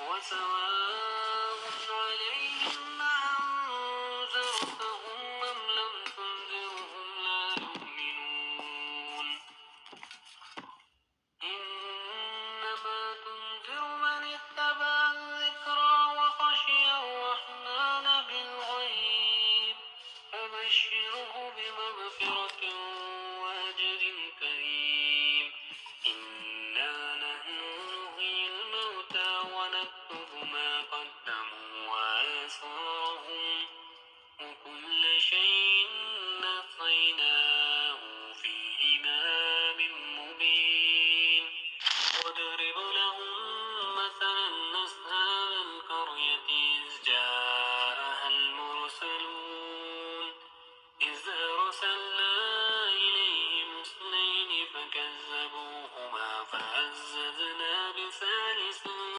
وسواء عليهم أنذرتهم أم لم تنذرهم لا يؤمنون إنما تنذر من اتبع الذكرى وخشي الرحمن بالغيب فبشره بمغفرة وأجر كريم إنا نحن نحيي الموتى ونكتب ما قدموا وآثارهم